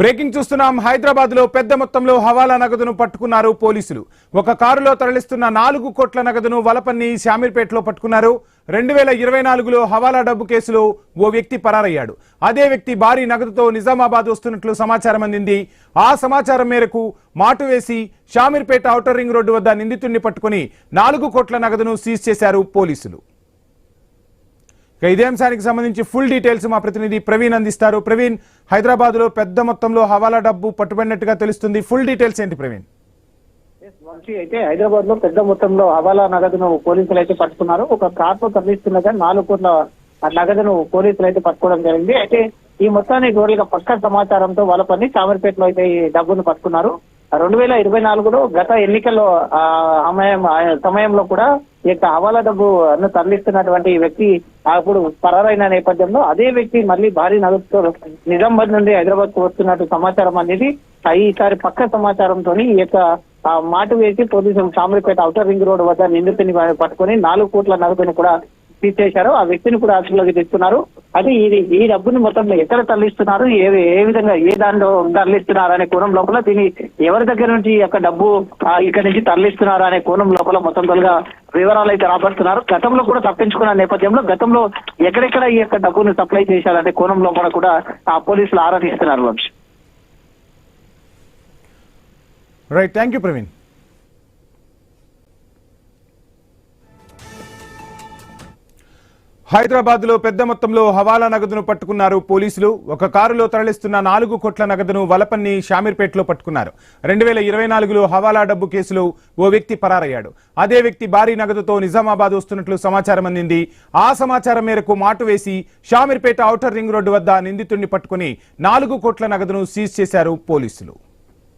Breaking చూస్తున్నాం. హైదరాబాద్ లో పెద్ద మొత్తంలో హవాలా నగదును పట్టుకున్నారు పోలీసులు. ఒక కారులో తరలిస్తున్న 4 కోట్ల నగదును వలపన్ని శామీర్పేటలో పట్టుకున్నారు. 2024లో హవాలా డబ్బు కేసులో ఓ వ్యక్తి పరారయ్యాడు. అదే వ్యక్తి భారీ నగదుతో నిజామాబాద్ వస్తున్నట్లు సమాచారం అందింది. ఆ సమాచారం మేరకు మాటు వేసి శామీర్పేట ఔటర్ రింగ్ రోడ్డు వద్ద నిందితుడిని పట్టుకుని 4 కోట్ల నగదును సీజ్ చేశారు పోలీసులు. ఇదే అంశానికి సంబంధించి ఫుల్ డీటెయిల్స్ మా ప్రతినిధి ప్రవీణ్ అందిస్తారు. ప్రవీణ్, హైదరాబాద్ లో పెద్ద మొత్తంలో హవాలా డబ్బు పట్టుబడినట్టుగా తెలుస్తుంది. ఫుల్ డీటెయిల్స్ ఏంటి ప్రవీణ్? అయితే హైదరాబాద్ లో పెద్ద మొత్తంలో హవాలా నగదును పోలీసులు అయితే పట్టుకున్నారు. ఒక కార్తో తరలిస్తుండగా 4 కోట్ల నగదును పోలీసులు అయితే పట్టుకోవడం జరిగింది. అయితే ఈ మొత్తాన్ని టోటల్గా పక్క సమాచారంతో వలపన్ని శామీర్పేటలో అయితే ఈ డబ్బును పట్టుకున్నారు. 2024లో గత ఎన్నికల్లో సమయంలో కూడా ఈ యొక్క హవాలా డబ్బు తరలిస్తున్నటువంటి వ్యక్తి అప్పుడు పరారైన నేపథ్యంలో అదే వ్యక్తి మళ్ళీ భారీ నగదుతో నిజామాబాద్ నుండి హైదరాబాద్ కు వస్తున్నట్టు సమాచారం అనేది ఈసారి పక్క సమాచారంతో ఈ యొక్క మాటు వేసి పోలీసులు శామీర్పేట ఔటర్ రింగ్ రోడ్ వద్ద నిందితుని పట్టుకుని 4 కోట్ల నగదుని కూడా తీసేశారు. ఆ వ్యక్తిని కూడా అదుపులోకి తెస్తున్నారు. అయితే ఈ డబ్బుని మొత్తం ఎక్కడ తరలిస్తున్నారు, ఏ విధంగా ఏ దాంట్లో తరలిస్తున్నారు అనే కోణం లోపల దీన్ని ఎవరి దగ్గర నుంచి ఈ యొక్క డబ్బు ఇక్కడి నుంచి తరలిస్తున్నారు అనే కోణం లోపల మొత్తం తొలగా వివరాలు అయితే రాబడుతున్నారు. గతంలో కూడా తప్పించుకున్న నేపథ్యంలో గతంలో ఎక్కడెక్కడ ఈ యొక్క డబ్బును సప్లై చేశారనే కోణం లోపల కూడా పోలీసులు ఆరా తీస్తున్నారు. Vamsi, right, thank you Praveen. Hyderabad లో పెద్ద మొత్తంలో హవాలా నగదును పట్టుకున్నారు పోలీసులు. ఒక కారులో తరలిస్తున్న 4 కోట్ల నగదును వలపన్ని శామీర్పేటలో పట్టుకున్నారు. 2024లో హవాలా డబ్బు కేసులో ఓ వ్యక్తి పరారయ్యాడు. అదే వ్యక్తి భారీ నగదుతో నిజామాబాద్ వస్తున్నట్లు సమాచారం అందింది. ఆ సమాచారం మేరకు మాటు వేసి శామీర్పేట ఔటర్ రింగ్ రోడ్డు వద్ద నిందితుడిని పట్టుకుని 4 కోట్ల నగదును సీజ్ చేశారు పోలీసులు.